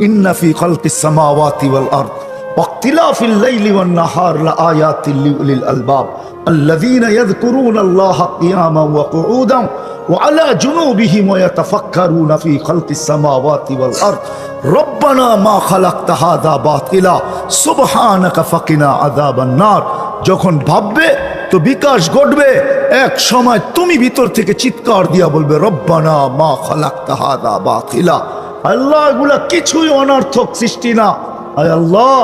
ইন্না ফি খালকিস সামাওয়াতি ওয়াল আরদ ওয়াখতিলাফিল লাইলি ওয়ান নাহার লাআয়াতিল লিউলিল আলবাব আল্লাযীনা ইয়াযকুরুনাল্লাহা কিয়ামান ওয়া কুউদান ওয়া আলা জুনুবিহিম ওয়া ইয়াতাফাক্কারুনা ফি খালকিস সামাওয়াতি ওয়াল আরদ রব্বানা মা খালাকতা হাযা বাতিলা সুবহানাকা ফাকিনা আযাবান নার। যখন ভাববে তো বিকাশ ঘটবে, এক সময় তুমি ভিতর থেকে চিৎকার দিয়া বলবে রব্বানা মা খালাকতা হাযা বাতিলা, আল্লাহ এগুলা কিছুই অনর্থক সৃষ্টি না, আয় আল্লাহ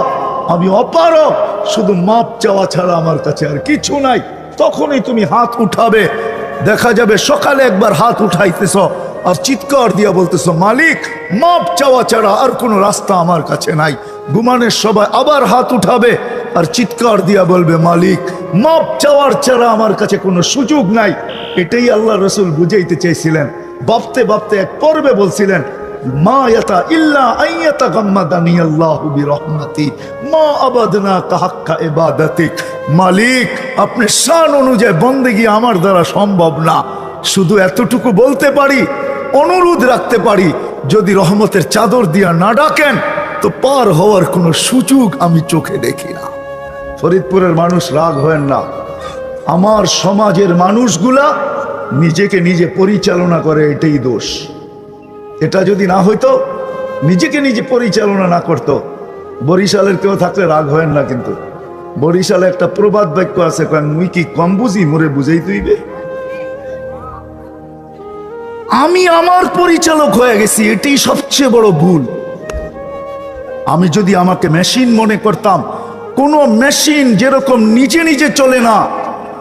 আমি অপারগ, শুধু মাপ চাওয়া ছাড়া আমার কাছে আর কিছু নাই। তখনই তুমি হাত উঠাবে, দেখা যাবে সকালে একবার হাত উঠাইতেছ আর চিৎকার দিয়া বলতেছ মালিক মাপ চাওয়া ছাড়া আর কোনো রাস্তা আমার কাছে নাই। ঘুমানোর সবাই আবার হাত উঠাবে আর চিৎকার দিয়া বলবে মালিক মাপ চাওয়ার ছাড়া আমার কাছে কোনো সুযোগ নাই। এটাই আল্লাহ রসুল বুঝাইতে চেয়েছিলেন। ভাবতে ভাবতে এক পর্বে বলছিলেন মা ইয়াতা ইল্লা আইয়াতা গাম্মাদানি আল্লাহু বিরহমাতি মা আবাদনা কাহাক্কা ইবাদাতিক। মালিক আপনি শান অনুযায়ী বন্দেগী আমার দ্বারা সম্ভব না, শুধু এতটুকু বলতে পারি, অনুরোধ রাখতে পারি, যদি রহমতের চাদর দিয়া না ডাকেন তো পার হওয়ার কোনো সুযোগ আমি চোখে দেখি না। ফরিদপুরের মানুষ রাগ হয়েন না, আমার সমাজের মানুষগুলা নিজেকে নিজে পরিচালনা করে, এটাই দোষ। এটা যদি না হইতো, নিজেকে নিজে পরিচালনা না করতো, বরিশালের কেউ থাকলে রাগ হয়েন না, কিন্তু বরিশালে একটা প্রবাদ বাক্য আছে, মুই কি কম বুঝি মোরে বুঝাই তুইবে। আমি আমার পরিচালক হয়ে গেছি, এটাই সবচেয়ে বড় ভুল। আমি যদি আমাকে মেশিন মনে করতাম, কোন মেশিন যেরকম নিজে নিজে চলে না,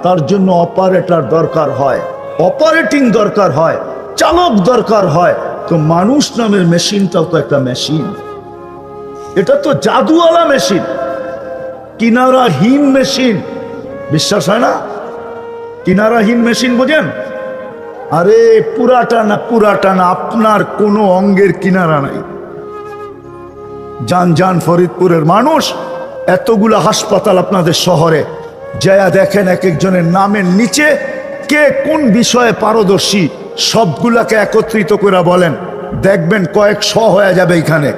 তার জন্য অপারেটর দরকার হয়, অপারেটিং দরকার হয়, চালক দরকার হয়। তো মানুষ নামের মেশিনটাও তো একটা মেশিন, এটা তো জাদুওয়ালা মেশিন, কিনারাহীন মেশিন। বিশ্বাস হয় না? কিনারাহীন মেশিন বোঝেন? আরে পুরাটা না, পুরাটা না, আপনার কোনো অঙ্গের কিনারা নাই। যান যান ফরিদপুরের মানুষ, এতগুলা হাসপাতাল আপনাদের শহরে, যায়া দেখেন এক একজনের নামের নিচে কে কোন বিষয়ে পারদর্শী, সবগুলাকে একত্রিত করে বলেন, দেখবেন কয়েকশ হয়ে যাবে এখানে।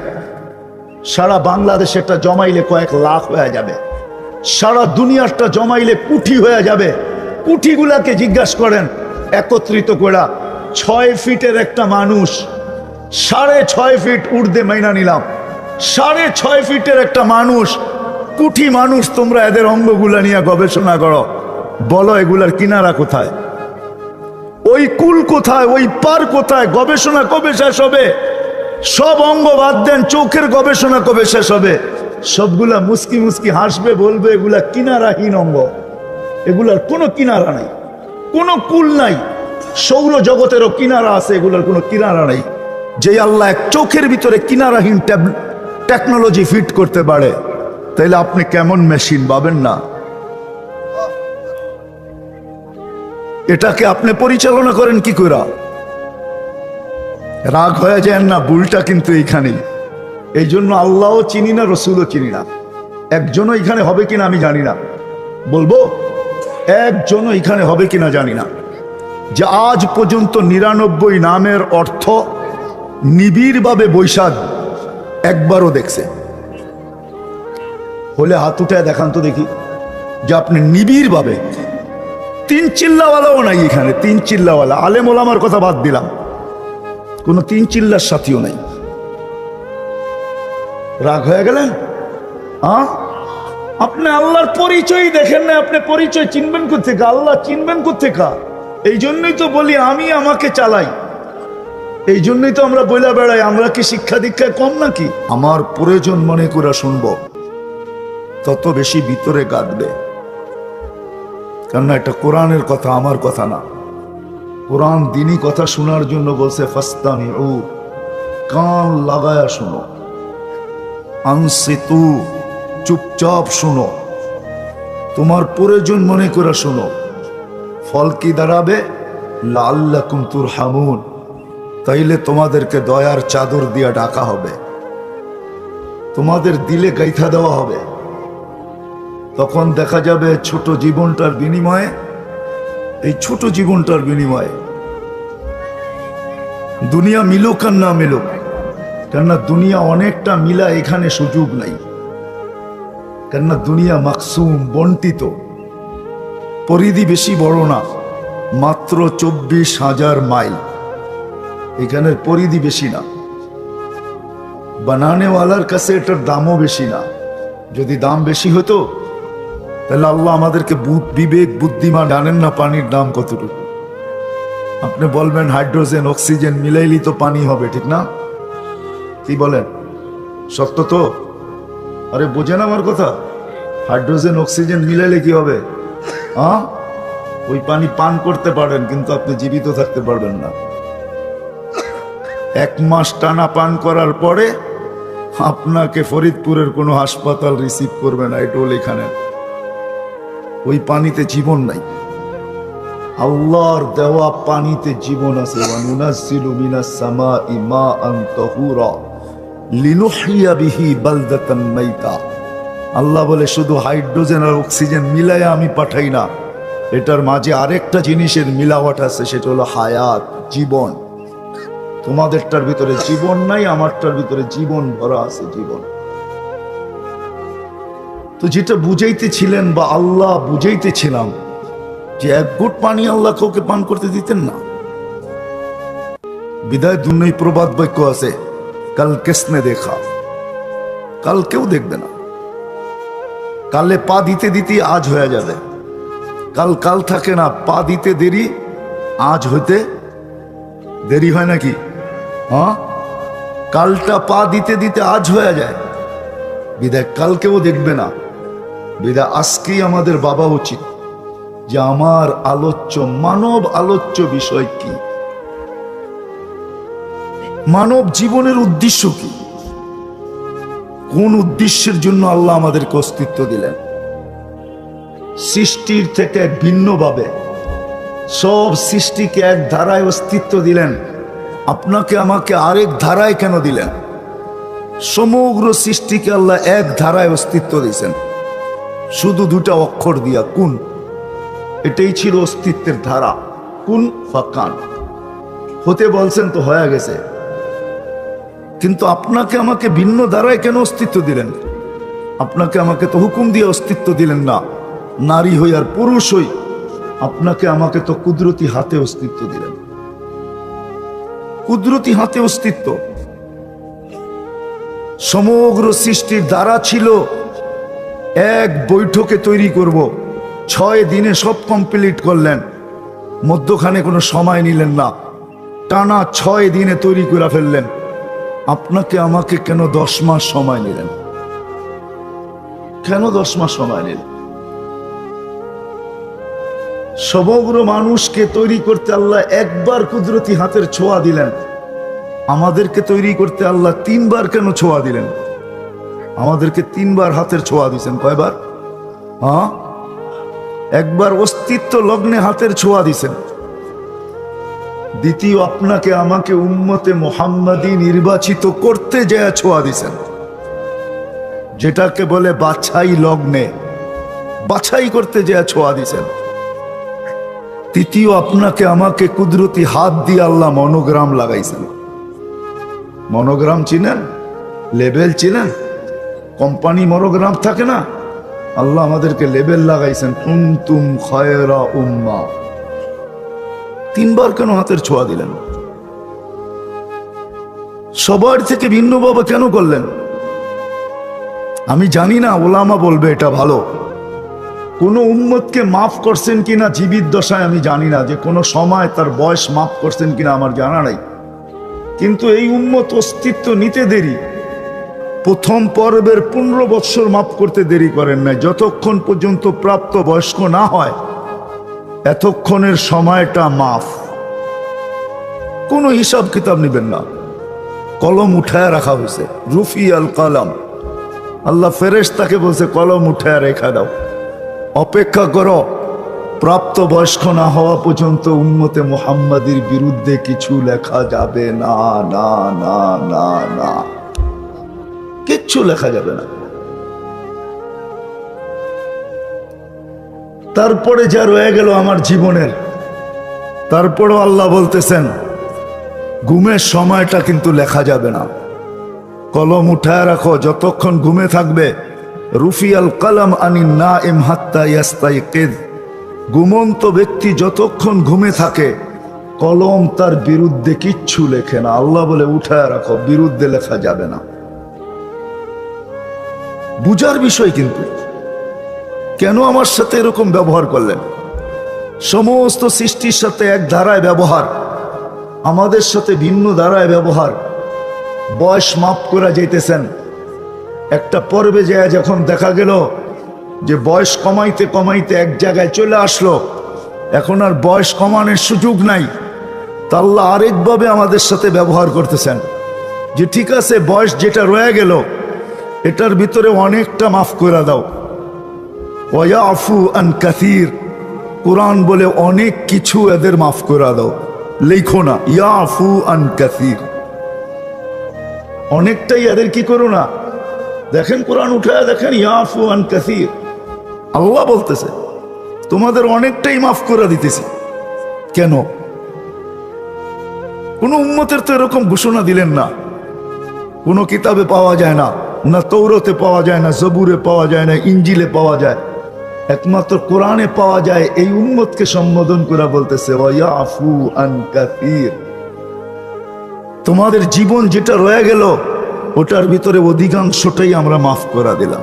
সারা বাংলাদেশ একটা জমাইলে কয়েক লাখ হয়ে যাবে, সারা দুনিয়াটা জমাইলে কোটি হয়ে যাবে। কোটিগুলাকে জিজ্ঞাসা করেন একত্রিত করা, 6 ফিটের একটা মানুষ, 6.5 ফিট ঊর্ধ্বে মাইনা নিলাম, 6.5 ফিটের একটা মানুষ, কোটি মানুষ, তোমরা এদের অঙ্গগুলা নিয়ে গবেষণা করো, বলো এগুলার কিনারা কোথায়, ওই কুল কোথায়, ওই পার কোথায়, গবেষণা কবে শেষ হবে? সব অঙ্গ বাদ দেন, চোখের গবেষণা কবে শেষ হবে? সবগুলা মুস্কি মুস্কি হাসবে, বলবে এগুলা কিনারাহীন অঙ্গ, এগুলার কোনো কিনারা নাই, কোনো কুল নাই। সৌর জগতেরও কিনারা আছে, এগুলার কোনো কিনারা নাই। যে আল্লাহ এক চোখের ভিতরে কিনারাহীন টেকনোলজি ফিট করতে পারে, তাইলে আপনি কেমন মেশিন পাবেন না? এটাকে আপনি পরিচালনা করেন কি করে? রাগ হয়ে যায় না, ভুলটা কিন্তু এইখানেই। এই জন্য আল্লাহও চিনি না, রসুলও চিনি না। একজনও এখানে হবে কিনা আমি জানি না, বলবো একজনও এখানে হবে কিনা জানি না, যে আজ পর্যন্ত 99 নামের অর্থ নিবিড়ভাবে বৈশাখ একবারও দেখছে। হলে হাত উঠায় দেখান তো দেখি যে আপনি নিবিড়ভাবে। 3 চিল্লাওয়ালাও নাই এখানে, 3 চিল্লাওয়ালা, আলেম ওলামার কথা বাদ দিলাম, কোন 3 চিল্লার সাথীও নাই। রাগ হয়ে গেলেন? আপনি আল্লাহর পরিচয় দেখেন না, আপনি পরিচয় চিনবেন কোথেকে, আল্লাহ চিনবেন কোথেকে? এই জন্যই তো বলি আমি আমাকে চালাই, এই জন্যই তো আমরা বইলা বেড়াই, আমরা কি শিক্ষা দীক্ষায় কম নাকি? আমার প্রয়োজন মনে করে শুনবো, তত বেশি ভিতরে গাঁদবে। কেননা এটা কোরআনের কথা, আমার কথা না। কোরআন দিনী কথা শোনার জন্য বলছে ফাস্তামিউ, কান লাগায়া শুনো, আনসিতু, চুপচাপ শুনো, তোমার প্রয়োজন মনে করে শুনো। ফল কি দাঁড়াবে? লাআল্লাকুম তুরহামুন, তাইলে তোমাদেরকে দয়ার চাদর দিয়া ঢাকা হবে, তোমাদের দিলে গাইথা দেওয়া হবে। তখন দেখা যাবে ছোট জীবনটার বিনিময়ে, এই ছোট জীবনটার বিনিময়ে দুনিয়া মিলুক আর না মিলুক, কেননা দুনিয়া অনেকটা মিলা, এখানে সুযোগ নাই। কেননা দুনিয়া মাকসুম, বন্টিত, পরিধি বেশি বড় না, মাত্র 24,000 মাইল। এখানের পরিধি বেশি না, বানানেওয়ালার কাছে এটার দামও বেশি না। যদি দাম বেশি হতো তাহলে আল্লাহ আমাদেরকে বিবেক বুদ্ধিমান, জানেন না পানির দাম কতটুকু। আপনি বলবেন হাইড্রোজেন অক্সিজেন মিলাইলি তো পানি হবে, ঠিক না? কি বলেন, সত্য তো? আরে বোঝেন আমার কথা? হাইড্রোজেন অক্সিজেন মিলাইলে কি হবে? হ্যাঁ, ওই পানি পান করতে পারেন, কিন্তু আপনি জীবিত থাকতে পারবেন না। 1 মাস টানা পান করার পরে আপনাকে ফরিদপুরের কোনো হাসপাতাল রিসিভ করবে না, এটাও লেখানে। ওই পানিতে জীবন নাই। আল্লাহর দেওয়া পানিতে জীবন আছে। ওয়ানুনাজ্জিলু মিনাস সামাই মাআন তাহুরা লিনুহইয়া বিহি বালদাতান মাইতা। আল্লাহ বলে শুধু হাইড্রোজেন আর অক্সিজেন মিলাইয়া আমি পাঠাই না, এটার মাঝে আরেকটা জিনিসের মিলাওয়াট আছে, সেটা হলো হায়াত, জীবন। তোমাদেরটার ভিতরে জীবন নাই, আমারটার ভিতরে জীবন ভরা আছে, জীবন। তো যেটা বুঝাইতেছিলেন বা আল্লাহ বুঝাইতেছিলাম, যে 1 ঘুট পানি আল্লাহ কাউকে পান করতে দিতেন না। বিদায় দুনিয়ায় প্রবাদ বাক্য আছে, কাল কিসনে দেখা, কাল কেউ দেখবে না। কালে পা দিতে দিতে আজ হয়ে যাবে। কাল কাল থাকে না, পা দিতে দেরি, আজ হইতে দেরি হয় নাকি? হ্যাঁ, কালটা পা দিতে দিতে আজ হয়ে যায়। বিদায় কাল কেউ দেখবে না। বিদায় আজকেই আমাদের ভাবা উচিত যে আমার আলোচ্য, মানব আলোচ্য বিষয় কি, মানব জীবনের উদ্দেশ্য কি, কোন উদ্দেশ্যের জন্য আল্লাহ আমাদেরকে অস্তিত্ব দিলেন। সৃষ্টির থেকে ভিন্নভাবে সব সৃষ্টিকে এক ধারায় অস্তিত্ব দিলেন, আপনাকে আমাকে আরেক ধারায় কেন দিলেন? সমগ্র সৃষ্টিকে আল্লাহ এক ধারায় অস্তিত্ব দিয়েছেন, শুধু 2টা অক্ষর দিয়া, কুন। এটাই ছিল অস্তিত্বের ধারা, কুন ফাকান। হতে বলছেন তো হয়ে গেছে। কিন্তু আপনাকে আমাকে ভিন্ন ধারায় কেন অস্তিত্ব দিলেন? আপনাকে আমাকে তো হুকুম দিয়ে অস্তিত্ব দিলেন না, নারী হই আর পুরুষ হই। আপনাকে আমাকে তো কুদরতি হাতে অস্তিত্ব দিলেন, কুদরতি হাতে অস্তিত্ব। সমগ্র সৃষ্টির ধারা ছিল এক বৈঠকে তৈরি করব, 6 দিনে সব কমপ্লিট করলেন, মধ্যখানে কোনো সময় নিলেন না, টানা 6 দিনে তৈরি করে ফেললেন। আপনাকে আমাকে কেন 10 মাস সময় নিলেন? কেন 10 মাস সময় নিলেন? সমগ্র মানুষকে তৈরি করতে আল্লাহ একবার কুদরতি হাতের ছোঁয়া দিলেন, আমাদেরকে তৈরি করতে আল্লাহ 3 বার কেন ছোঁয়া দিলেন? আমাদেরকে 3 বার হাতের ছোঁয়া দিয়েছেন। কয়বার? হ্যাঁ, একবার অস্তিত্ব লগ্নে হাতের ছোঁয়া দিয়েছেন। দ্বিতীয়, আপনাকে আমাকে উম্মতে মুহাম্মাদি নির্বাচিত করতে যায় ছোঁয়া দিয়েছেন, যেটাকে বলে বাছাই লগ্নে, বাছাই করতে যায় ছোঁয়া দিয়েছেন। তৃতীয়, আপনাকে আমাকে কুদরতি হাত দিয়ে আল্লাহ মনোগ্রাম লাগাইছেন। মনোগ্রাম চিনেন? লেবেল চিনেন? কোম্পানি মনোগ্রাম থাকে না? আল্লাহ আমাদেরকে লেবেল লাগাইছেন, কুনতুম খায়রা উম্মাহ। 3 বার কেন হাতের ছোঁয়া দিলেন? সবার থেকে ভিন্নভাবে কেন করলেন? আমি জানি না, ওলামা বলবে এটা ভালো। কোন উম্মতকে মাফ করছেন কিনা জীবিত দশায় আমি জানি না, যে কোনো সময় তার বয়স মাফ করছেন কিনা আমার জানা নাই। কিন্তু এই উম্মত অস্তিত্ব নিতে দেরি, প্রথম পর্বের 15 বৎসর মাফ করতে দেরি করেন নাই। যতক্ষণ পর্যন্ত প্রাপ্ত বয়স্ক না হয় এতক্ষণের সময়টা মাফ। কোনো হিসাব কিতাব নেবেন না, কলম উঠায় রাখা হয়েছে। রুফি আল কালাম, আল্লাহ ফেরেশতাকে বলছে কলম উঠায় রেখা দাও, অপেক্ষা করো, প্রাপ্ত বয়স্ক না হওয়া পর্যন্ত উম্মতে মুহাম্মাদির বিরুদ্ধে কিছু লেখা যাবে না, না না না না, কিচ্ছু লেখা যাবে না। তারপরে যা রয়ে গেল আমার জীবনের, তারপরও আল্লাহ বলতেছেন ঘুমের সময়টা কিন্তু লেখা যাবে না। কলম উঠায় রাখো যতক্ষণ ঘুমে থাকবে। রুফিয়াল কলম আনিন নাইম হাত্তা ইয়াস্তাইকিজ, ঘুমন্ত ব্যক্তি যতক্ষণ ঘুমে থাকে কলম তার বিরুদ্ধে কিচ্ছু লেখে না। আল্লাহ বলে উঠায় রাখো, বিরুদ্ধে লেখা যাবে না। বুঝার বিষয় কিন্তু কেন আমার সাথে এরকম ব্যবহার করলেন? সমস্ত সৃষ্টির সাথে এক ধারায় ব্যবহার, আমাদের সাথে ভিন্ন ধারায় ব্যবহার। বয়স মাপ করা যাইতেছেন, একটা পর্বে যায় যখন দেখা গেল যে বয়স কমাইতে কমাইতে এক জায়গায় চলে আসলো, এখন আর বয়স কমানোর সুযোগ নাই, তা আল্লাহ আরেকভাবে আমাদের সাথে ব্যবহার করতেছেন যে ঠিক আছে বয়স যেটা রয়ে গেল এটার ভিতরে অনেকটা মাফ করে দাও। ওয়ায়াফু আন কাসীর, কোরআন বলে অনেক কিছু এদের মাফ করে দাও, লেখো না ইয়াফু আন কাসীর, অনেকটাই এদের কি করো না। দেখেন কোরআন উঠায় দেখেন ইয়াফু আন কাসীর, আল্লাহ বলতেছে তোমাদের অনেকটাই মাফ করে দিতেছি। কেন? কোন উম্মতের তো এরকম ঘোষণা দিলেন না, কোন কিতাবে পাওয়া যায় না, না তৌরাতে পাওয়া যায় না, জবুরে পাওয়া যায় না, ইঞ্জিলে পাওয়া যায়, একমাত্র কোরআনে পাওয়া যায়। এই উম্মতকে সম্বোধন করে বলতেছে ওয়ায়াফু আন কাসীর, তোমাদের জীবন যেটা রয়ে গেল ওটার ভিতরে অধিকাংশটাই আমরা মাফ করে দিলাম।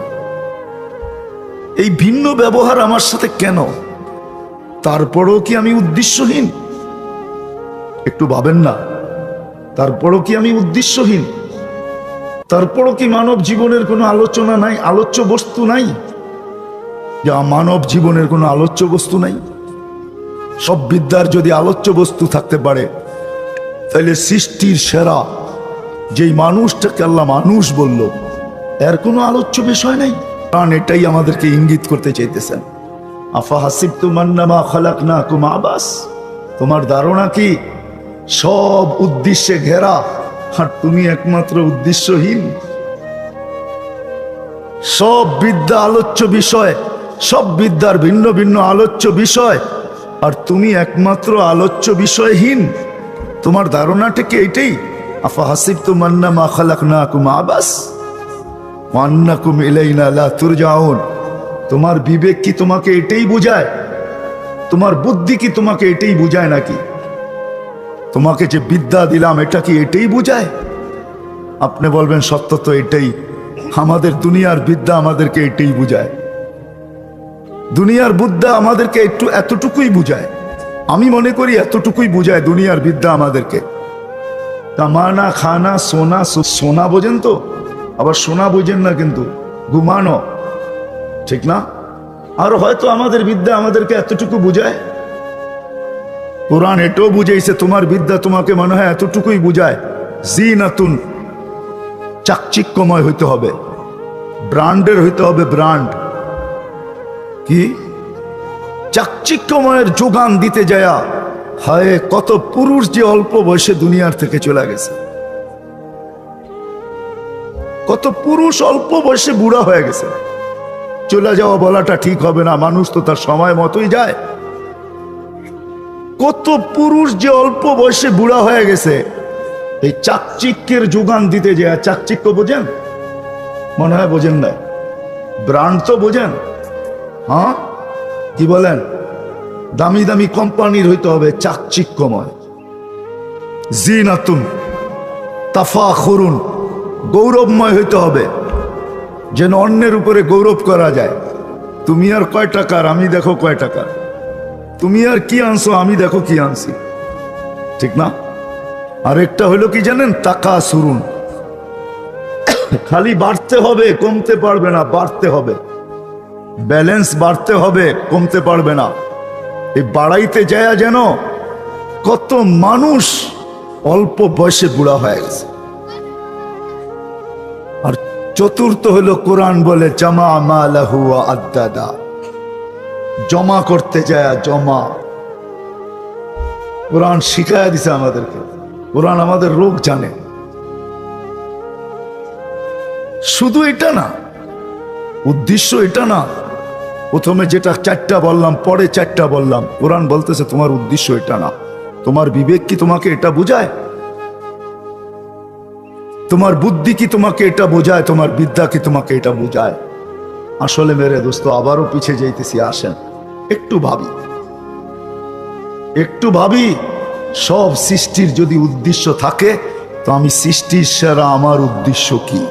এই ভিন্ন ব্যবহার আমার সাথে কেন? তারপরও কি আমি উদ্দেশ্যহীন? একটু ভাবেন না, তারপরও কি আমি উদ্দেশ্যহীন? তারপরও কি মানব জীবনের কোনো আলোচনা নাই, আলোচ্য বস্তু নাই? যা মানব জীবনের কোনো আলোচ্য বস্তু নাই? সব বিদ্যার যদি আলোচ্য বস্তু থাকতে পারে তাহলে সৃষ্টির সেরা যেই মানুষটাকে আল্লাহ মানুষ বলল এর কোনো আলোচ্য বিষয় নাই। কারণ এটাই আমাদেরকে ইঙ্গিত করতে চাইতেছেন। আফা হাসিবতুম আন্নামা খালাকনাকুম আবাস, তোমার ধারণা কি সব উদ্দেশ্যে ঘেরা আর তুমি একমাত্র উদ্দেশ্যহীন? সব বিদ্যা আলোচ্য বিষয়, সব বিদ্যার ভিন্ন ভিন্ন আলোচ্য বিষয়, আর তুমি একমাত্র আলোচ্য বিষয়হীন। তোমার ধারণাটা কি এইটাই? আফা হাসিবতুম আন্নামা খালাকনাকুম আবাস ওয়া আন্নাকুম ইলাইনা লা তুরজাউন, তোমার বিবেক কি তোমাকে এটাই বোঝায়? তোমার বুদ্ধি কি তোমাকে এটাই বোঝায় নাকি? তোমাকে যে বিদ্যা দিলাম এটা কি এটাই বোঝায়? আপনি বলবেন সত্য তো এটাই, আমাদের দুনিয়ার বিদ্যা আমাদেরকে এটাই বোঝায়। দুনিয়ার বিদ্যা আমাদেরকে একটু এতটুকুই বোঝায়। আমি মনে করি এতটুকুই বোঝায় দুনিয়ার বিদ্যা আমাদেরকে। কামানা, খানা, সোনা, সোনা বোঝেন তো, আবার সোনা বোঝেন না কিন্তু ঘুমানো, ঠিক না? আর হয়তো আমাদের বিদ্যা আমাদেরকে এতটুকু বোঝায়। কোরআন এটাও বুঝাইছে তোমার বিদ্যা তোমাকে মনে হয় এতটুকুই বুঝায়, জিনাতুন, চাকচিক্যময় হইতে হবে, ব্র্যান্ডের হইতে হবে, ব্র্যান্ড কি চাকচিক্যময়ের যোগান দিতে যায়া হায় কত পুরুষ যে অল্প বয়সে দুনিয়ার থেকে চলে গেছে, কত পুরুষ অল্প বয়সে বুড়া হয়ে গেছে। চলে যাওয়া বলাটা ঠিক হবে না, মানুষ তো তার সময় মতোই যায়। কত পুরুষ যে অল্প বয়সে বুড়া হয়ে গেছে এই চাকচিক্যের যোগান দিতে যায়। চাকচিক্য বোঝেন? মনে হয় বোঝেন না। ব্র্যান্ড তো বোঝেন? হ্যাঁ, কি বলেন? দামি দামি কোম্পানির হইতে হবে চাকচিক্যময়, জিনাতুন, তাফাখুরুন, গৌরবময় হইতে হবে, যেন অন্যের উপরে গৌরব করা যায়। তুমি আর কয় টাকার, আমি দেখো কয় টাকার, তুমি আর কি আনছো, আমি দেখো কি আনছি, ঠিক না? আরেকটা হলো কি জানেন? তাকাসুরুন, খালি বাড়তে হবে, কমতে পারবে না, বাড়তে হবে, ব্যালেন্স বাড়তে হবে, কমতে পারবে না। এই বাড়াইতে যায় যেন কত মানুষ অল্প বয়সে বুড়া হয়ে গেছে। আর চতুর্থ হলো কোরআন বলে জামা মালাহু ওয়া আদ্দাদা, জমা করতে যায়, জমা। কোরআন শিখায়া দিছে আমাদেরকে, কোরআন আমাদের রোগ জানে। শুধু এটা না, উদ্দেশ্য এটা না, প্রথমে যেটা চারটা বললাম পরে চারটা বললাম, কোরআন বলতেছে তোমার উদ্দেশ্য এটা না। তোমার বিবেক কি তোমাকে এটা বুঝায়? তোমার বুদ্ধি কি তোমাকে এটা বোঝায়, তোমার বিদ্যা কি তোমাকে এটা বোঝায়? আসলে মেরে দোস্ত, আবারও পিছিয়ে যাইতেছি। আসেন একটু ভাবি সব সৃষ্টির যদি উদ্দেশ্য থাকে, তো আমি সৃষ্টির সেরা, আমার উদ্দেশ্য কি?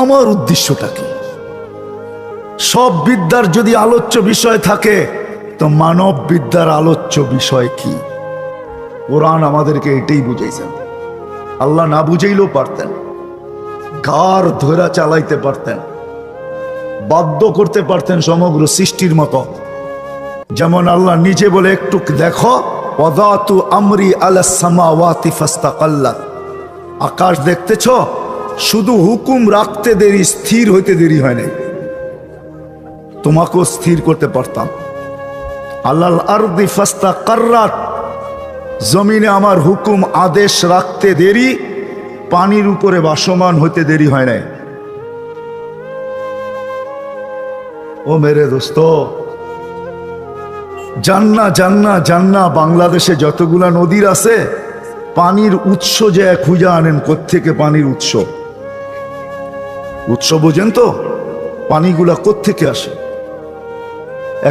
আমার উদ্দেশ্যটা কি? সব বিদ্যার যদি আলোচ্য বিষয় থাকে, তো মানব বিদ্যার আলোচ্য বিষয় কি? কোরআন আমাদেরকে এটাই বুঝাইছেন। আল্লাহ না বুঝাইলেও পারতেন, ঘাড় ধরা চালাইতে পারতেন, বাধ্য করতে পারতেন সমগ্র সৃষ্টির মতো। যেমন আল্লাহ নিজে বলে, একটু দেখো, ওয়াদাতু আমরি আলাস সামাওয়াতি ফাস্তাকাল্লাত। আকাশ দেখতেছ, শুধু হুকুম রাখতে দেরি, স্থির হইতে দেরি হয় নাই। তোমাকেও স্থির করতে পারতাম। আলাল আরদি ফাস্তাকাররাত, জমিনে আমার হুকুম আদেশ রাখতে দেরি, পানির উপরে ভাসমান হইতে দেরি হয় নাই। ও মেরে দোস্ত, জান্না জান্না জান্না বাংলাদেশে যতগুলা নদীর আছে, পানির উৎস যে খুঁজে আনেন, কোত্থেকে পানির উৎস? বোঝেন তো? পানিগুলা কোত্থেকে আসে?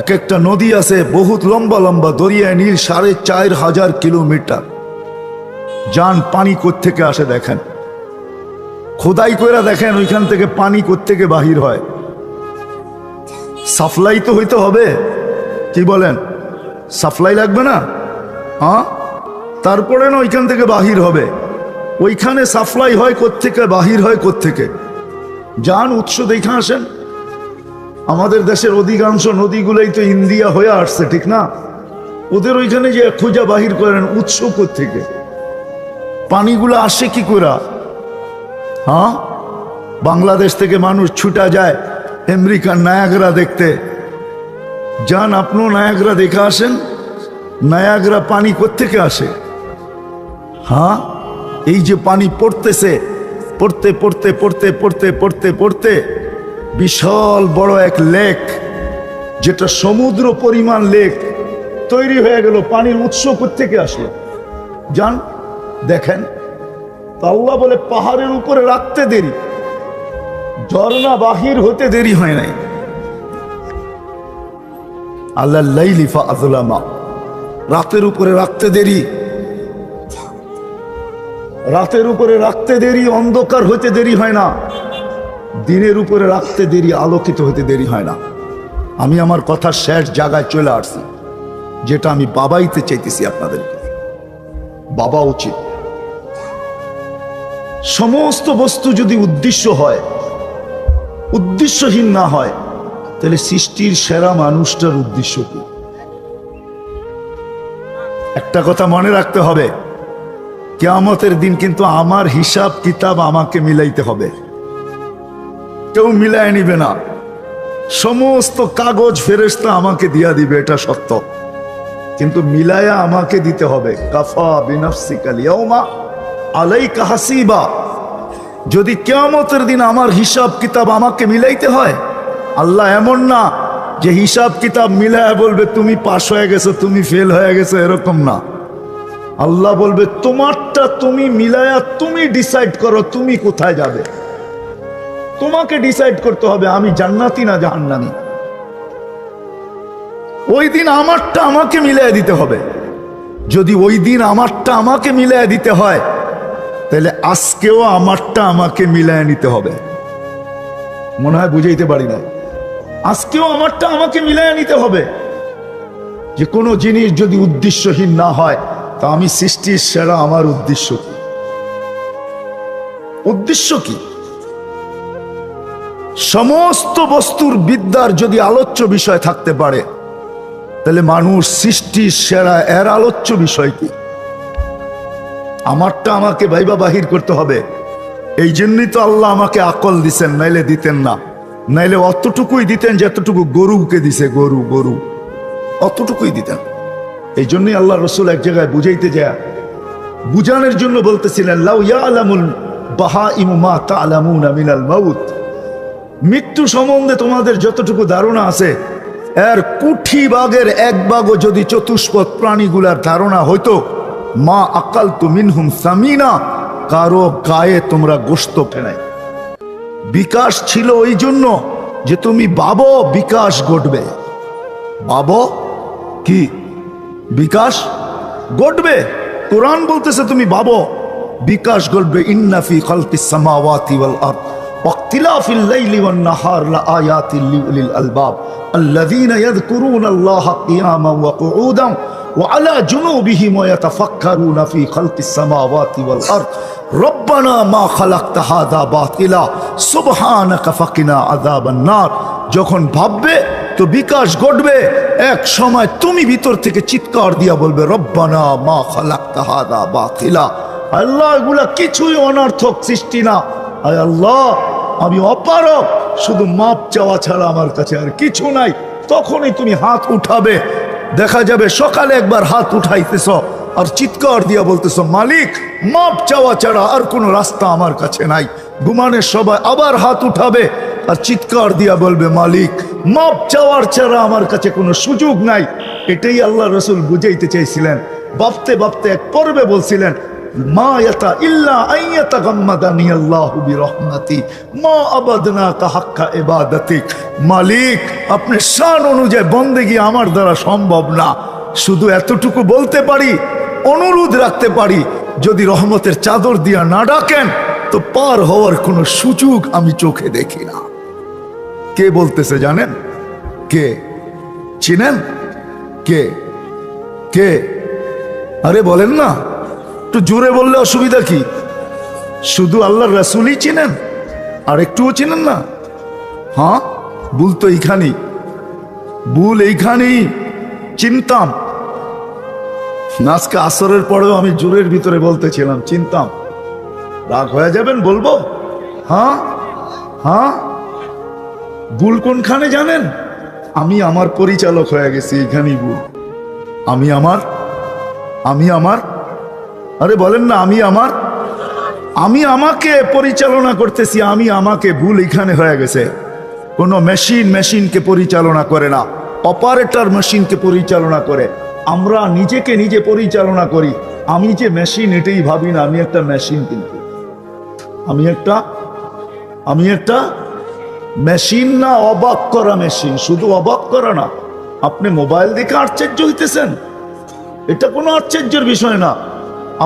এক একটা নদী আছে বহুত লম্বা লম্বা, দরিয়ায় নীল ৪,৫০০ কিলোমিটার। যান, পানি কোত্থেকে আসে দেখেন, খোদাই করে দেখেন, ওইখান থেকে পানি কোত্থেকে বাহির হয়। সাপ্লাই তো হইতে হবে, কি বলেন? সাপ্লাই লাগবে না? হ্যাঁ, তারপরে না ওইখান থেকে বাহির হবে। ওইখানে সাপ্লাই হয় কোত্থেকে, বাহির হয় কোত্থেকে? যান, উৎস দেখে আসেন। আমাদের দেশের অধিকাংশ নদীগুলোই তো ইন্ডিয়া হয়ে আসছে, ঠিক না? ওদের ওইখানে যে খুঁজা বাহির করেন, উৎস কোত্থেকে? পানিগুলো আসে কি করে? হ্যাঁ, বাংলাদেশ থেকে মানুষ ছুটা যায় আমেরিকার নায়াগ্রা দেখতে। যান, আপনিও নায়াগ্রা দেখে আসেন। নায়াগ্রা পানি কোত্থেকে আসে? হ্যাঁ, এই যে পানি পড়তেছে, পড়তে পড়তে পড়তে পড়তে পড়তে পড়তে বিশাল বড় এক লেক, যেটা সমুদ্র পরিমাণ লেক তৈরি হয়ে গেল। পানির উৎস কোত্থেকে আসলো? যান দেখেন। আল্লাহ বলে, পাহাড়ের উপরে রাখতে দেরি, ঝর্ণা বাহির হতে দেরি হয় নাই। আল্লাহ লাইলি ফাআযলামা, রাতের উপরে রাখতে দেরি, রাতের উপরে রাখতে দেরি, অন্ধকার হতে দেরি হয় না। দিনের উপরে রাখতে দেরি, আলোকিত হতে দেরি হয় না। আমি আমার কথার শেষ জায়গায় চলে আসছি, যেটা আমি বাবাইতে চাইতেছি আপনাদেরকে। বাবা উচিত। সমস্ত বস্তু যদি উদ্দেশ্য হয়, উদ্দেশ্যহীন না হয়, তাহলে সৃষ্টির সেরা মানুষটার উদ্দেশ্য কি? একটা কথা মনে রাখতে হবে, কিয়ামতের দিন কিন্তু আমার হিসাব কিতাব আমাকে মিলাইতে হবে। কেউ মিলায় নিবে না। সমস্ত কাগজ ফেরেশতা আমাকে দিয়া দিবে, এটা সত্য, কিন্তু মিলায়া আমাকে দিতে হবে। কাফা বিনাফসিকাল ইয়াউমা আলাইকা হাসিবা। যদি কিয়ামতের দিন আমার হিসাব কিতাব আমাকে মিলাইতে হয়, আল্লাহ এমন না যে হিসাব কিতাব মিলায়া বলবে তুমি পাস হয়ে গেছো, তুমি ফেল হয়ে গেছো, এরকম না। আল্লাহ বলবে, তোমারটা তুমি মিলায়া তুমি ডিসাইড করো তুমি কোথায় যাবে। তোমাকে ডিসাইড করতে হবে আমি জান্নাতি না জাহান্নামী। ওই দিন আমারটা আমাকে মিলাইয়া দিতে হবে। যদি ওই দিন আমারটা আমাকে মিলাইয়া দিতে হয়, তাহলে আজকেও আমারটা আমাকে মিলাইয়া নিতে হবে। মনে হয় বুঝাইতে পারি না। আজকেও আমারটা আমাকে মিলাইয়া নিতে হবে। যে কোনো জিনিস যদি উদ্দেশ্যহীন না হয়, তা আমি সৃষ্টির সেরা, আমার উদ্দেশ্য কি? উদ্দেশ্য কি? সমস্ত বস্তুর বিদ্যার যদি আলোচ্য বিষয় থাকতে পারে, তাহলে মানুষ সৃষ্টির সেরা, এর আলোচ্য বিষয় কি? আমারটা আমাকে ভাইবা বাহির করতে হবে। এই জন্যই তো আল্লাহ আমাকে আকল দিছেন, নাইলে দিতেন না। নাইলে অতটুকুই দিতেন যতটুকু গরুকে দিছে, গরু গরু অতটুকুই দিতেন। এই জন্যই আল্লাহ রসুল এক জায়গায় বুঝাইতে যায়, বুঝানোর জন্য বলতেছিলেন, লাউ ইয়ালামুল বাহাইমু মা তা'লামুনা মিনাল মাউত। মৃত্যু সম্বন্ধে তোমাদের যতটুকু ধারণা আছে, এর কোটি ভাগের এক ভাগও যদি চতুষ্পদ প্রাণীগুলার ধারণা হইতো, মা আকালতু মিনহুম সামিনা, কারো গায়ে তোমরা গোশত ফেলাই। বিকাশ ছিল ওই জন্য যে তুমি ভাবো বিকাশ ঘটবে, ভাবো কি বিকাশ ঘটবে। কোরআন বলতেছে তুমি ভাবো বিকাশ ঘটবে। ইন্না ফি খালকিস সামাওয়াতি ওয়াল আরদ ওয়াখতিলাফিল লাইলি ওয়ান নাহার লাআয়াতিল লিউলিল আলবাব আল্লাযীনা ইয়াযকুরুনাল্লাহা কিয়ামান ওয়া কুউদান ওয়া আলা জুনুবিহিম ওয়া ইয়াতাফাক্কারুনা ফি খালকিস সামাওয়াতি ওয়াল আরদ রব্বানা মা খালাকতা হাযা বাতিলা সুবহানাকা ফাকিনা আযাবান নার। যখন ভাববে তো বিকাশ ঘটবে। এক সময় তুমি ভিতর থেকে চিৎকার দিয়া বলবে রব্বানা মা খালাকতা হাযা বাতিলা, আল্লাহ এগুলা কিছুই অনর্থক সৃষ্টি না, আয় আল্লাহ আমি অপারগ, শুধু মাপ চাওয়া ছাড়া আমার কাছে আর কিছু নাই। তখনই তুমি হাত উঠাবে, দেখা যাবে সকালে একবার হাত উঠাইতেছ আর চিৎকার দিয়া বলতেছ মালিক মাপ চাওয়া ছাড়া আর কোনো রাস্তা আমার কাছে নাই। ঘুমানোর সবাই আবার হাত উঠাবে আর চিৎকার দিয়া বলবে মালিক মাপ চাওয়ার ছাড়া আমার কাছে কোনো সুযোগ নাই। এটাই আল্লাহ রসুল বুঝাইতে চাইছিলেন। ভাবতে ভাবতে এক পর্বে বলছিলেন মা ইয়াতা ইল্লা আইয়াতা গাম্মাদানি আল্লাহু বিরহমাতি মা আবাদনাকা হাক্কা ইবাদাতিক। মালিক আপনার শান অনুযায়ী বন্দেগী আমার দ্বারা সম্ভব না, শুধু এতটুকু বলতে পারি, অনুরোধ রাখতে পারি, যদি রহমতের চাদর দিয়া না ডাকেন তো পার হওয়ার কোনো সুযোগ আমি চোখে দেখি না। কে বলতেছে জানেন? কে চিনেন? কে কে? আরে বলেন না, একটু জোরে বললে অসুবিধা কি? শুধু আল্লাহর রাসূলই চিনেন আর একটুও চিনেন না? হ্যাঁ, ভুল তো এইখানেই, ভুল এইখানেই। চিনতাম আজকে আসরের পরেও আমি জোরের ভিতরে বলতেছিলাম চিনতাম। রাগ হয়ে যাবেন বলবো? হ্যাঁ হ্যাঁ, ভুল কোনখানে জানেন? আমি আমার পরিচালক হয়ে গেছি, এইখানেই ভুল। আমি আমার আরে বলেন না, আমি আমাকে পরিচালনা করতেছি, আমি আমাকে, ভুল এখানে হয়ে গেছে। কোনো মেশিনকে পরিচালনা করে না, অপারেটর মেশিনকে পরিচালনা করে। আমরা নিজেকে নিজে পরিচালনা করি। আমি যে মেশিন এটাই ভাবি না, আমি একটা মেশিন। কিন্তু আমি একটা মেশিন না, অবাক করা মেশিন। শুধু অবাক করা না, আপনি মোবাইল দেখে আশ্চর্য হইতেছেন, এটা কোনো আশ্চর্যের বিষয় না।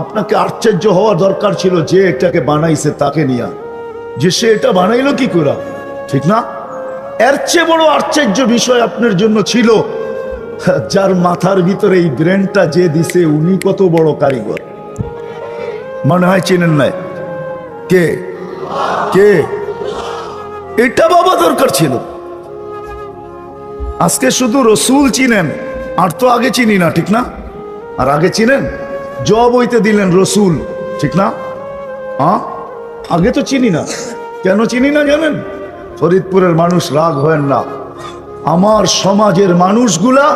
আপনাকে আশ্চর্য হওয়া দরকার ছিল যে এটাকে বানাইছে তাকে নিয়ে, যে সে এটা বানাইলো কি করে, ঠিক না? এর চেয়ে বড় আশ্চর্য বিষয় আপনার জন্য ছিল যার মাথার ভিতরে এই ব্রেনটা যে দিছে উনি কত বড় কারিগর। মনে হয় চিনেন নাই? কে কে? এটা বাবা দরকার ছিল। আজকে শুধু রসুল চিনেন, আর তো আগে চিনি না, ঠিক না? আর আগে চিনেন, জব হইতে দিলেন রসুল, ঠিক না? হ্যাঁ, আগে তো চিনি না। কেন চিনি না জানেন? ফরিদপুরের মানুষ রাগ হয় না, আমার সমাজের মানুষগুলা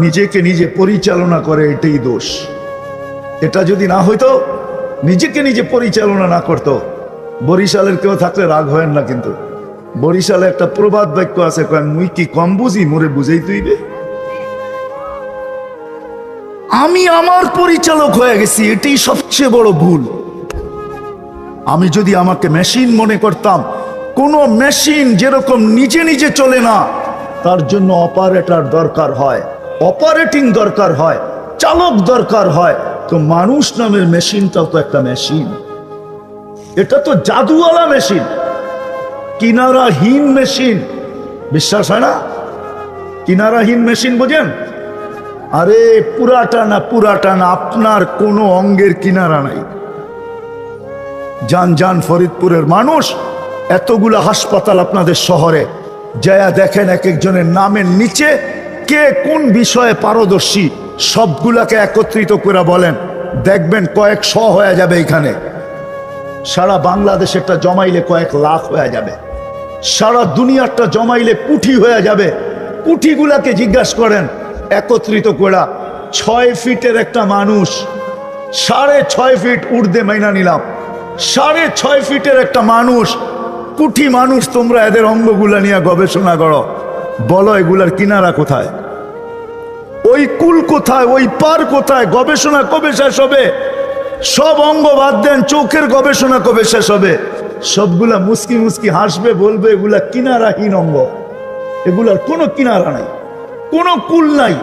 নিজেকে নিজে পরিচালনা করে, এটাই দোষ। এটা যদি না হইতো, নিজেকে নিজে পরিচালনা না করতো, বরিশালের কেউ থাকলে রাগ হয় না, কিন্তু বরিশালে একটা প্রবাদ বাক্য আছে, কয় মুই কি কম বুঝি, মোরে বুঝাই তুইবে। আমি আমার পরিচালক হয়ে গেছি, এটাই সবচেয়ে বড় ভুল। আমি যদি আমাকে মেশিন মনে করতাম, কোন মেশিন যেরকম নিজে নিজে চলে না, তার জন্য অপারেটর দরকার হয়, অপারেটিং দরকার হয়, চালক দরকার হয়। তো মানুষ নামের মেশিনটাও তো একটা মেশিন। এটা তো জাদুওয়ালা মেশিন, কিনারাহীন মেশিন। বিশ্বাস হয় না? কিনারাহীন মেশিন বোঝেন? আরে পুরাটা না, আপনার কোনো অঙ্গের কিনারা নাই। যান ফরিদপুরের মানুষ, এতগুলা হাসপাতাল আপনাদের শহরে, যায়া দেখেন এক একজনের নামের নিচে কে কোন বিষয়ে পারদর্শী, সবগুলাকে একত্রিত করে বলেন, দেখবেন কয়েক শ হয়ে যাবে। এখানে সারা বাংলাদেশেরটা জমাইলে কয়েক লাখ হয়ে যাবে, সারা দুনিয়ারটা জমাইলে কোটি হয়ে যাবে। কোটিগুলাকে জিজ্ঞাসা করেন একত্রিত করা। 6 ফিটের একটা মানুষ, 6.5 ফিট ঊর্ধ্বে মাইনা নিলাম, 6.5 ফিটের একটা মানুষ, কোটি মানুষ। তোমরা এদের অঙ্গগুলা নিয়ে গবেষণা করো, বলো এগুলার কিনারা কোথায়, ওই কুল কোথায়, ওই পার কোথায়? গবেষণা কবে শেষ হবে? সব অঙ্গ বাদ দেন, চোখের গবেষণা কবে শেষ হবে? সবগুলা মুস্কি মুস্কি হাসবে, বলবে এগুলা কিনারাহীন অঙ্গ, এগুলার কোনো কিনারা নাই, কোনো কুল নাই।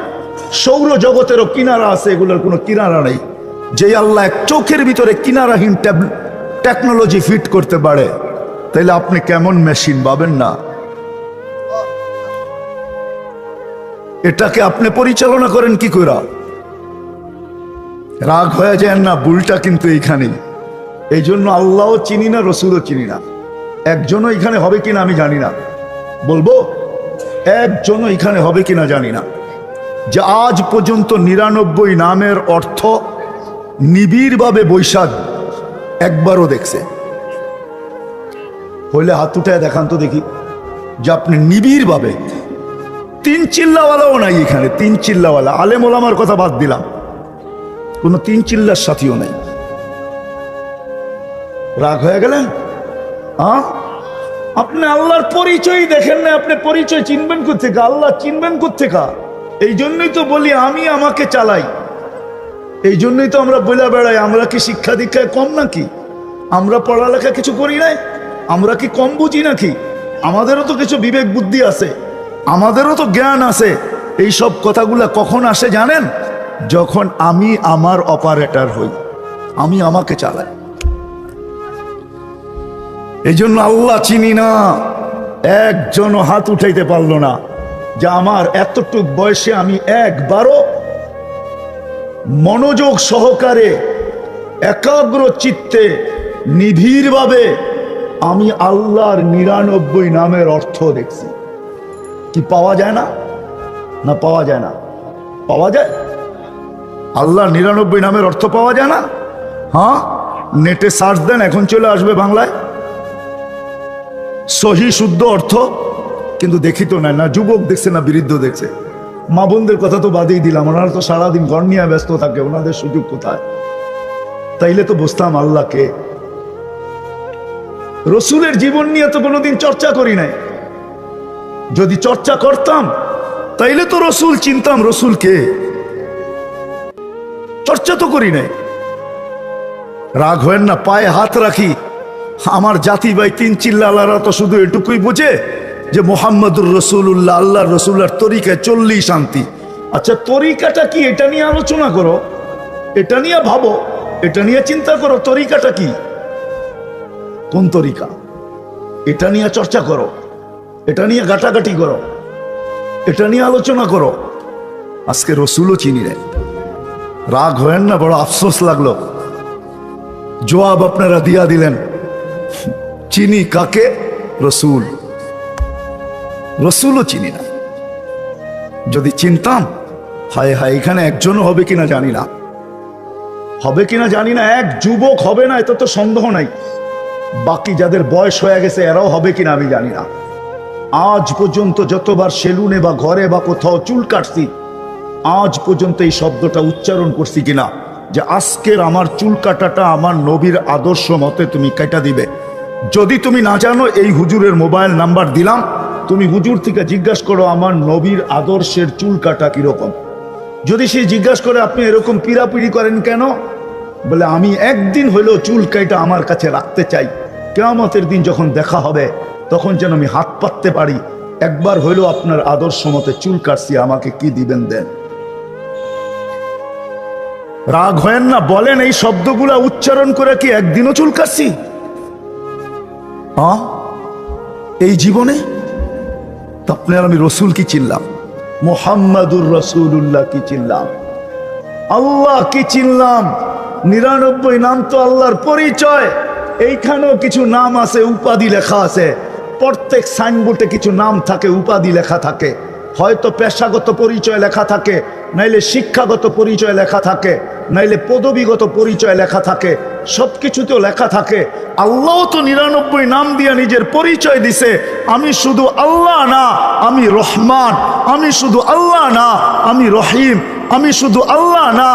সৌর জগতেরও কিনারা আছে, এগুলোর কোনো কিনারা নাই। যে আল্লাহ এক চোখের ভিতরে কিনারাহীন টেকনোলজি ফিট করতে পারে, তাইলে আপনি কেমন মেশিন পাবেন না? এটাকে আপনি পরিচালনা করেন কি করে? রাগ হয়ে যায় না, ভুলটা কিন্তু এইখানেই। এই জন্য আল্লাহও চিনি না, রসুলও চিনি না। একজনও এখানে হবে কিনা আমি জানি না, বলবো একজনও এখানে হবে কিনা জানি না, যে আজ পর্যন্ত 99 নামের অর্থ নিবিড়ভাবে বৈশাখ একবারও দেখছে। হইলে হাত উঠায় দেখান তো দেখি, যে আপনি নিবিড়ভাবে। 3 চিল্লাওয়ালাও নাই এখানে, 3 চিল্লাওয়ালা। আলেম ওলামার কথা বাদ দিলাম, কোনো 3 চিল্লার সাথীও নাই। রাগ হয়ে গেলেন? আপনি আল্লাহর পরিচয় দেখেন না, আপনি পরিচয় চিনবেন কোত্থেকে? আল্লাহ চিনবেন কোত্থেকে? এই জন্যই তো বলি আমি আমাকে চালাই। এই জন্যই তো আমরা বলে বেড়াই, আমরা কি শিক্ষা দীক্ষায় কম নাকি? আমরা পড়ালেখা কিছু করি নাই? আমরা কি কম বুঝি নাকি? আমাদেরও তো কিছু বিবেক বুদ্ধি আছে, আমাদেরও তো জ্ঞান আছে। এই সব কথাগুলা কখন আসে জানেন? যখন আমি আমার অপারেটর হই, আমি আমাকে চালাই। এই জন্য আল্লাহ চিনি না, একজনও হাত উঠাইতে পারলো না যে আমার এতটুক বয়সে আমি একবারও মনোযোগ সহকারে একাগ্র চিত্তে নিবিড়ভাবে আমি আল্লাহর 99 নামের অর্থ দেখছি। কি পাওয়া যায় না? না পাওয়া যায় না? পাওয়া যায়। আল্লাহর 99 নামের অর্থ পাওয়া যায় না? হ্যাঁ, নেটে সার্চ দেন, এখন চলে আসবে বাংলায় সহি শুদ্ধ অর্থ। কিন্তু দেখি তো না যুবক দেখছে না বৃদ্ধ দেখছে। মা বোনদের কথা তো বাদেই দিলাম, ওনারা তো সারাদিন ঘর নিয়ে ব্যস্ত থাকে, ওনাদের সুযোগ কোথায়? তাইলে তো বুঝতাম আল্লাহকে। রসুলের জীবন নিয়ে তো কোনোদিন চর্চা করি নাই। যদি চর্চা করতাম তাইলে তো রসুল চিনতাম, রসুলকে। চর্চা তো করি নাই। রাগ হয় না, পায়ে হাত রাখি। আমার জাতি ভাই 3 চিল্লালারা তো শুধু এটুকুই বোঝে যে মোহাম্মদুর রসুল্লাহ, আল্লাহর রসুল্লাহর তরিকায় চললেই শান্তি। আচ্ছা, তরিকাটা কি? এটা নিয়ে আলোচনা করো, এটা নিয়ে ভাবো, এটা নিয়ে চিন্তা করো। তরিকাটা কি? কোন তরিকা? এটা নিয়ে চর্চা করো, এটা নিয়ে ঘাটাঘাটি করো, এটা নিয়ে আলোচনা করো। আজকে রসুলও চিনি রে। রাগ হয় না, বড় আফসোস লাগলো। জবাব আপনারা দিয়া দিলেন। চিনি কাকে? রসুল। রসুলও চিনি না। যদি চিনতাম, হায় হায়, এখানে একজনও হবে কিনা জানি না, হবে কিনা জানি না। এক যুবক হবে না, এত তো সন্দেহ নাই। বাকি যাদের বয়স হয়ে গেছে এরাও হবে কিনা আমি জানি না। আজ পর্যন্ত যতবার সেলুনে বা ঘরে বা কোথাও চুল কাটছি, আজ পর্যন্ত এই শব্দটা উচ্চারণ করছি কিনা যে আজকের আমার চুল কাটাটা আমার নবীর আদর্শ মতে তুমি কেটে দিবে। যদি তুমি না জানো, এই হুজুরের মোবাইল নাম্বার দিলাম, তুমি হুজুর থেকে জিজ্ঞাসা করো আমার নবীর আদর্শের চুল কাটা কিরকম। যদি সে জিজ্ঞাসা করে আপনি এরকম পিড়াপিড়ি করেন কেন, বলে আমি একদিন হইলেও চুল কাটা আমার কাছে রাখতে চাই। কিয়ামতের দিন যখন দেখা হবে তখন যেন আমি হাত পাততে পারি, একবার হইলেও আপনার আদর্শ মতে চুল কাটছি, আমাকে কি দিবেন দেন। রাগ হয় না, বলেন এই শব্দগুলা উচ্চারণ করে কি একদিনও চুল কাটছি? এই জীবনে তো আপনার আমি রসুল কি চিনলাম, মুহাম্মাদুর রাসূলুল্লাহ কি চিনলাম, আল্লাহ কি চিনলাম। 99 নাম তো আল্লাহর পরিচয়। এইখানেও কিছু নাম আছে, উপাধি লেখা আছে। প্রত্যেক সাইনবোর্ডে কিছু নাম থাকে, উপাধি লেখা থাকে। হয়তো পেশাগত পরিচয় লেখা থাকে, নাইলে শিক্ষাগত পরিচয় লেখা থাকে, নাইলে পদবীগত পরিচয় লেখা থাকে। সবকিছুতেও লেখা থাকে। আল্লাহ তো 99 নাম দিয়ে নিজের পরিচয় দিছে। আমি শুধু আল্লাহ না, আমি রহমান। আমি শুধু আল্লাহ না, আমি রহিম। আমি শুধু আল্লাহ না,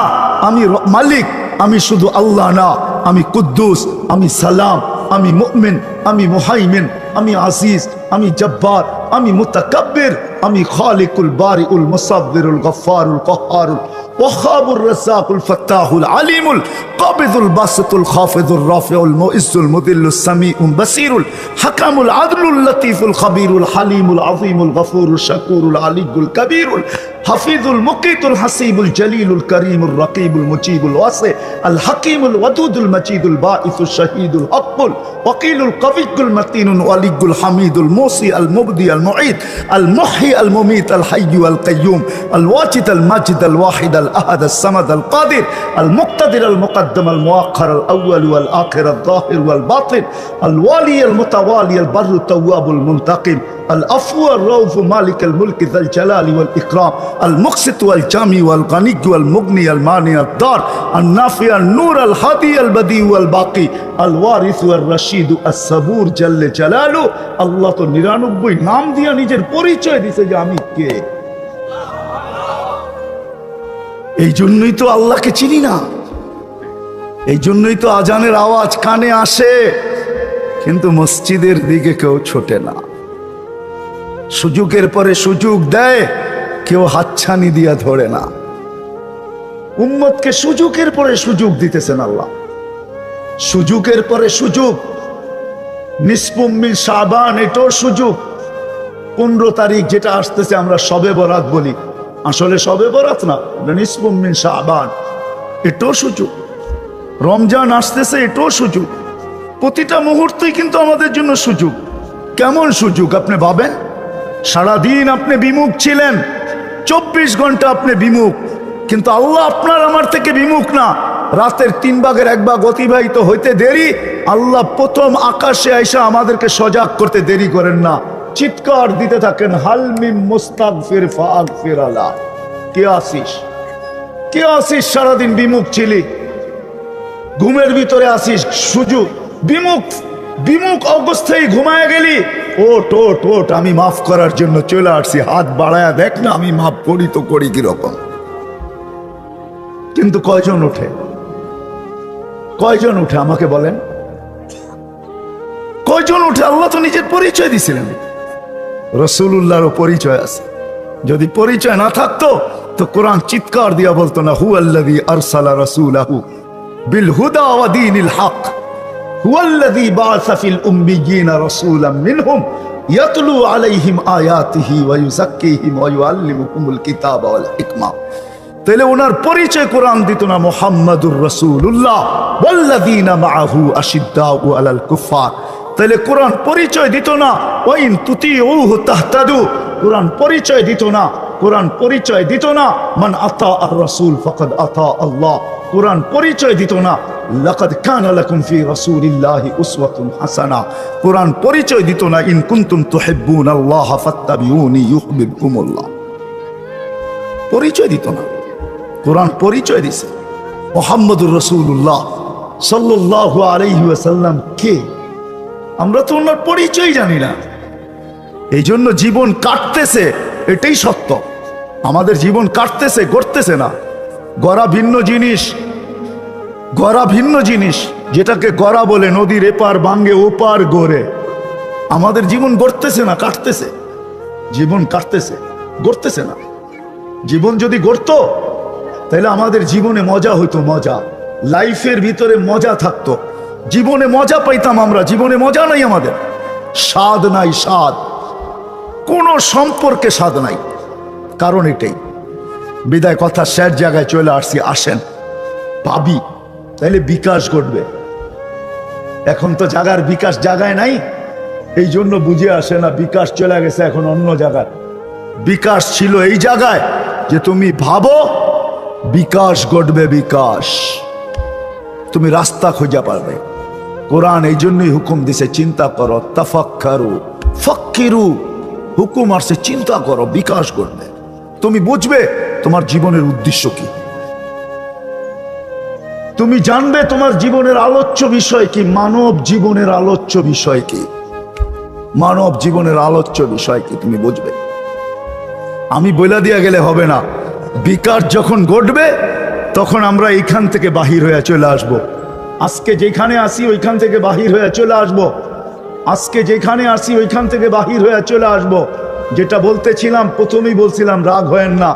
আমি মালিক। আমি শুধু আল্লাহ না, আমি কুদ্দুস, আমি সালাম, আমি মুমিন, আমি মুহাইমিন, আমি আজিজ, আমি জব্বার, আমি মুতাকাব্বির, আমি খালিকুল বারিউল মুসাব্বিরুল গফফারুল কহ্হারুল ওয়াহাবুর রাজ্জাকুল ফাত্তাহুল আলিমুল কাবিদুল বাসিতুল খাফিদুর রাফিউল মুইজ্জুল মুদিল্লুস সামিউল বাসিরুল হাকামুল আদলুল লতীফুল খাবীরুল হালিমুল আযীমুল গফুরুল শাকুরুল আলিয়ুল কবীরুল হাফিজুল মুকিতুল হাসিবুল জলিলুল করিমুল রকিবুল মুজিবুল ওয়াসি আল হাকিমুল ওয়াদুদুল মজিদুল বাঈসুল শাহীদুল হকুল ওয়াকিলুল কবিয়ুল মতিনুল ওয়ালিয়ুল হামিদুল মুসি আল মুবদি আল মুঈদ আল মুহয়ি আল মুমীত আল হাইয়্যু আল কাইয়্যুম আল ওয়াজিদ আল মাজিদ আল ওয়াহিদ আল আহাদ আল সামাদ আল কাদির আল মুক্তাদির আল মুকদ্দম আল মুআখ্খার আল আউয়াল ওয়াল আখির আল যাহির ওয়াল বাতিন আল ওয়ালি আল মুতাওয়ালি আল বাররু তাওয়াবুল মুনতাকিম العفو الرؤوف مالك الملك ذا الجلال والإكرام المقسط والجامع والغني والمغني المانع الدار النافع النور الهادي البديع والباقي الوارث والرشيد الصبور جل جلاله আল্লাহ তো 99 নাম দিয়া নিজের পরিচয় দিয়েছে যে আমি কে। এই জন্যই তো আল্লাহকে চিনি না, এই জন্যই তো আজানের আওয়াজ কানে আসে কিন্তু মসজিদের দিকে কেউ ছোটে না। সুযোগের পরে সুযোগ দেয়, কেউ হাতছানি দিয়া ধরে না। উম্মতকে সুযোগের পরে সুযোগ দিতেছেন আল্লাহ, সুযোগের পরে সুযোগ। নিসফুম মিন শাবান এটাও সুযোগ। 15 তারিখ যেটা আসতেছে আমরা শবে বরাত বলি, আসলে শবে বরাত না, নিসফুম মিন শাবান, এটাও সুযোগ। রমজান আসতেছে, এটাও সুযোগ। প্রতিটা মুহূর্তই কিন্তু আমাদের জন্য সুযোগ। কেমন সুযোগ আপনি ভাবেন? সারাদিন আপনি বিমুখ ছিলেন, 24 ঘন্টা আপনি বিমুখ, কিন্তু আল্লাহ আপনার আমার থেকে বিমুখ না। রাতের 3 ভাগের 1 ভাগ অতিবাহিত হইতে দেরি, আল্লাহ প্রথম আকাশে আইসা আমাদেরকে সজাগ করতে দেরি করেন না, চিৎকার দিতে থাকেন, হাল মিন মুস্তাগফির ফাগফির আলা। কে আসিস, কে আসিস? সারাদিন বিমুখ ছিলি, ঘুমের ভিতরে আসিস, সুযোগ। বিমুখ বিমুখ অবস্থায় ঘুমায় গেলি, ওট ওট ওট, আমি মাফ করার জন্য চলে আসছি, হাত বাড়ায়া দেখ না আমি মাফ করি তো করি কিরকম। কিন্তু কয়জন ওঠে, কয়জন উঠে আমাকে বলেন, কয়জন উঠে? আল্লাহ তো নিজের পরিচয় দিছিলেন, রাসূলুল্লাহরও পরিচয় আছে। যদি পরিচয় না থাকতো তো কোরআন চিৎকার দিয়া বলতো না, হুয়াল্লাযী আরসালা রাসূলাহু বিল হুদা ওয়া দীনিল হক হুয়াল্লাযী বাআসা ফিল উম্মিয়্যিনা রাসূলাম মিনহুম ইয়াতলু আলাইহিম আয়াতিহি ওয়া ইউযাক্কিহিম ওয়া ইউআল্লিমুহুমুল কিতাবা ওয়াল হিকমা। তাহলে ওনার পরিচয় কোরআন দিত না, মুহাম্মাদুর রাসূলুল্লাহ ওয়াল্লাযীনা মাআহু আশিদ্দাউ আলাল কুফার। তাহলে কোরআন পরিচয় দিত না, ওয়া ইন তুতিউহু তাহতাদু। কোরআন পরিচয় দিত না, কোরআন পরিচয় দিত না, মান আতা আর রাসূল ফাকাদ আতা আল্লাহ। কোরআন পরিচয় দিত না, লাকাদ কানা লাকুম ফি রাসূলিল্লাহি উসওয়াতুন হাসানাহ। কোরআন পরিচয় দিত না, ইন কুনতুম তুহিব্বুনাল্লাহ ফাত্তাবিউনি ইউহিব্বুকুমুল্লাহ। পরিচয় দিত না, কোরআন পরিচয় দিছে। মুহাম্মদুর রাসূলুল্লাহ সাল্লাল্লাহু আলাইহি ওয়াসাল্লাম কে? আমরা তো ওনার পরিচয় জানি না। এই জন্য জীবন কাটতেছে, এটাই সত্য। আমাদের জীবন কাটতেছে, গড়তেছে না। গড়া ভিন্ন জিনিস, গড়া ভিন্ন জিনিস। যেটাকে গড়া বলে নদীর এপার ভাঙ্গে ওপার গড়ে। আমাদের জীবন গড়তেছে না, কাটতেছে। জীবন কাটতেছে, গড়তেছে না। জীবন যদি গড়তো তাহলে আমাদের জীবনে মজা হইতো, মজা, লাইফের ভিতরে মজা থাকতো, জীবনে মজা পাইতাম আমরা। জীবনে মজা নাই, আমাদের স্বাদ নাই, স্বাদ, কোনো সম্পর্কে স্বাদ নাই। কারণ এটাই। বিদায় কথা শেষ জায়গায় চলে আসছি, আসেন ভাবি, তাহলে বিকাশ ঘটবে। এখন তো জায়গার বিকাশ জায়গায় নাই, এই জন্য বুঝে আসে না, বিকাশ চলে গেছে এখন অন্য জায়গায়। বিকাশ ছিল এই জায়গায় যে তুমি ভাবো, বিকাশ ঘটবে, বিকাশ, তুমি রাস্তা খুঁজে পারবে। কোরআন এই জন্যই হুকুম দিছে, চিন্তা করো, তাফাক্কারু ফাক্কিরু। হুকুম আসছে চিন্তা করো, বিকাশ ঘটবে। তুমি বুঝবে তোমার জীবনের উদ্দেশ্য কি, তুমি জানবে তোমার জীবনের আলোচ্য বিষয় কি, মানব জীবনের আলোচ্য বিষয় কি, মানব জীবনের আলোচ্য বিষয় কি তুমি বুঝবে। আমি বলে দিয়া গেলে হবে না। বিকাশ যখন ঘটবে তখন আমরা এইখান থেকে বাহির হয়ে চলে আসব। আজকে যেখানে আসি ওইখান থেকে বাহির হয়ে চলে আসব। আজকে যেখানে আসি ওইখান থেকে বাহির হয়ে চলে আসব। যেটা বলতেছিলাম, প্রথমেই বলছিলাম, রাগ হয়েন না,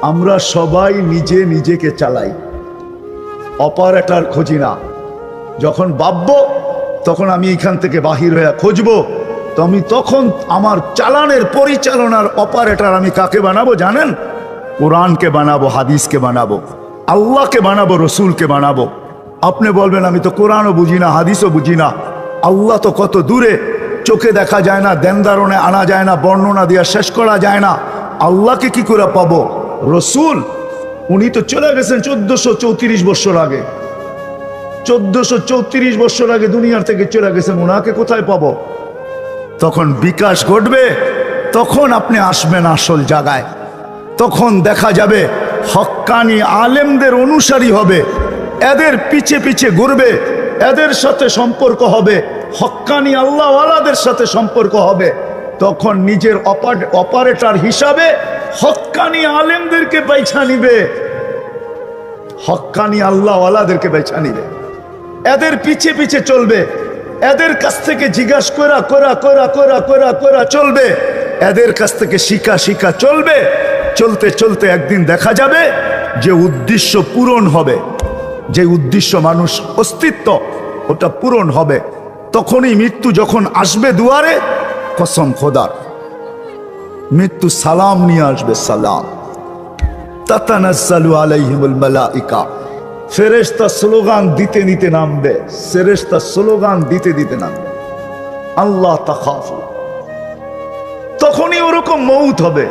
আমরা সবাই নিজে নিজেকে চালাই, অপারেটর খুঁজি না। যখন ভাববো তখন আমি এখান থেকে বাহির হয়ে খুঁজবো, তো আমি তখন আমার চালানের পরিচালনার অপারেটর আমি কাকে বানাবো জানেন? কোরআনকে বানাবো, হাদিসকে বানাবো, আল্লাহকে বানাবো, রসুলকে বানাবো। আপনি বলবেন আমি তো কোরআনও বুঝি না, হাদিসও বুঝি না। আল্লাহ তো কত দূরে, চোখে দেখা যায় না, দেনদারণে আনা যায় না, বর্ণনা দিয়া শেষ করা যায় না। আল্লাহকে কি করে পাবো? রসুল উনি তো চলে গেছেন 1434 বছর আগে, 1434 বছর আগে দুনিয়ার থেকে চলে গেছেন। ওনাকে কোথায় পাবো? তখন বিকাশ ঘটবে, তখন আপনি আসবেন আসল জায়গায়। তখন দেখা যাবে হক্কানি আলেমদের অনুসারী হবে, এদের পিছে পিছে ঘুরবে, এদের সাথে সম্পর্ক হবে, হক্কানি আল্লাহওয়ালাদের সাথে সম্পর্ক হবে। তখন নিজের অপারেটর হিসাবে হক্কানি আলেমদেরকে বেছা নিবে, হক্কানি আল্লাহওয়ালাদেরকে বেছা নিবে, এদের পিছে পিছে চলবে, এদের কাছ থেকে জিজ্ঞাসা করা করা করা করা করা করা চলবে, এদের কাছ থেকে শিখা শিখা চলবে। চলতে চলতে একদিন দেখা যাবে যে উদ্দেশ্য পূরণ হবে, যে উদ্দেশ্য মানুষ অস্তিত্ব, ওটা পূরণ হবে। তখনই মৃত্যু যখন আসবে দুয়ারে, কসম খোদার, মৃত্যু সালাম নিয়ে আসবে, সালাম। তাতানাজ্জালু আলাইহিমুল মালাইকা, ফেরেশতা স্লোগান দিতে দিতে নামবে, ফেরেশতা স্লোগান দিতে দিতে নামবে, আল্লাহ তাখাফু। তখনই ওরকম মউত হবে,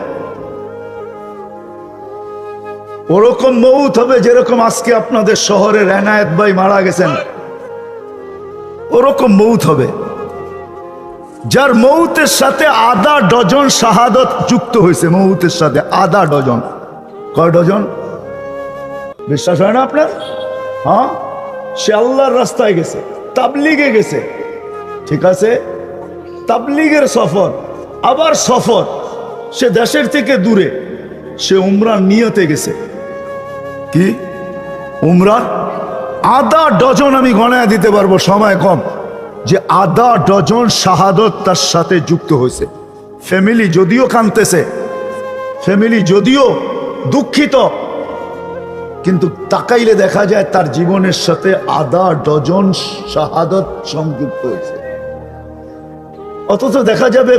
ওরকম মউত হবে যেরকম আজকে আপনাদের শহরের এনায়েত ভাই মারা গেছেন, ওরকম মউত হবে, যার মউতের সাথে আধা ডজন শাহাদত যুক্ত হয়েছে। মউতের সাথে আধা ডজন। কয় ডজন? বিশ্বাস হয় না আপনার? হ্যাঁ, সে আল্লাহর রাস্তায় গেছে, তাবলিগে গেছে, ঠিক আছে, তাবলিগের সফর, আবার সফর, সে দেশের থেকে দূরে, সে উমরার নিয়তে গেছে। কি উমরা? আধা ডজন, আমি গণায় দিতে পারবো, সময় কম, যে আধা ডজন শাহাদত তার সাথে যুক্ত হয়েছে। ফ্যামিলি যদিও কাঁদতেছে, ফ্যামিলি যদিও দুঃখিত, কিন্তু তাকাইলে দেখা যায় তার জীবনের সাথে আধা ডজন শাহাদত সংযুক্ত হয়েছে। অথচ দেখা যাবে,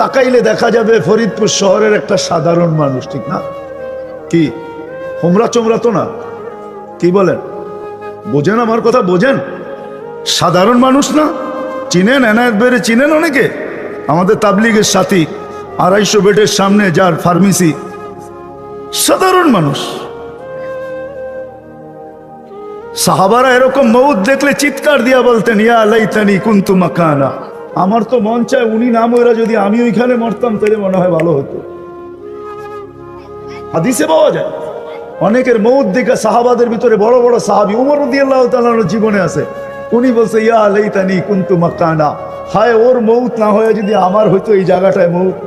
তাকাইলে দেখা যাবে ফরিদপুর শহরের একটা সাধারণ মানুষ, ঠিক না? কি হোমরা চোমরা তো না, কি বলেন? বোঝেন আমার কথা? বোঝেন? সাধারণ মানুষ না? চিনেন এনায়েত বেড়ে, চিনেন অনেকে, আমাদের তাবলিগের সাথী, 250 বেডের সামনে যার ফার্মেসি, সাধারণ মানুষ। সাহাবারা এরকম মউত দেখলে চিৎকার দিয়া বলতেন, ইয়া লাইতানি কুনতু মাকানা, আমার তো মন চায় উনি না মরা যদি আমি ওইখানে মরতাম তাহলে মনে হয় ভালো হতো। হাদিসে পাওয়া যায় অনেকের মউত দেখে, সাহাবাদের ভিতরে বড় বড় সাহাবী, উমর রাদিয়াল্লাহু তাআলার জীবনে আছে, উনি বলছে ইয়া লাইতানি কুনতু মাকানা, হায় ওর মউত না হয়ে যদি আমার হয়তো এই জায়গাটায় মউত।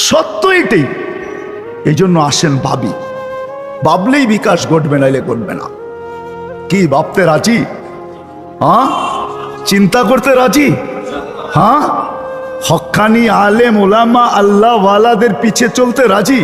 সত্য এটাই। এই জন্য আসেন ভাবি, ভাবলেই বিকাশ ঘটবে, নাইলে ঘটবে না। কি ভাবতে রাজি? হ্যাঁ, চিন্তা করতে রাজি? হ্যাঁ, হক্কানি আলেম ওলামা আল্লাহ ওয়ালাদের পিছে চলতে রাজি?